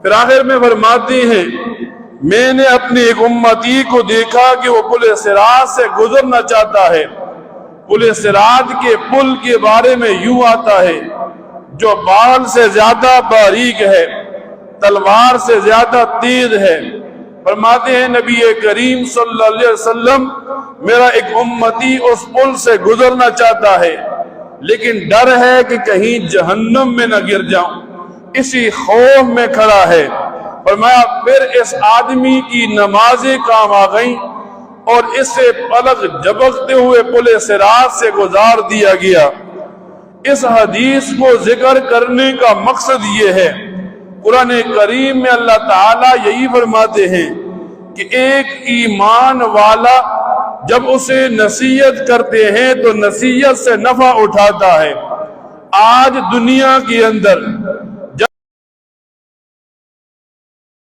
پھر آخر میں فرماتی ہیں میں نے اپنی ایک امتی کو دیکھا کہ وہ پل صراط سے گزرنا چاہتا ہے، پل صراط کے پل کے بارے میں یوں آتا ہے جو بال سے زیادہ باریک ہے، تلوار سے زیادہ تیز ہے۔ فرماتے ہیں نبی کریم صلی اللہ علیہ وسلم میرا ایک امتی اس پل سے گزرنا چاہتا ہے لیکن ڈر ہے کہ کہیں جہنم میں نہ گر جاؤں، اسی خوف میں کھڑا ہے۔ فرمایا پھر اس آدمی کی نمازیں کام آ گئیں اور اسے پلک جھپکتے ہوئے پل صراط سے گزار دیا گیا۔ اس حدیث کو ذکر کرنے کا مقصد یہ ہے، قرآن کریم میں اللہ تعالیٰ یہی فرماتے ہیں کہ ایک ایمان والا جب اسے نصیحت کرتے ہیں تو نصیحت سے نفع اٹھاتا ہے۔ آج دنیا کے اندر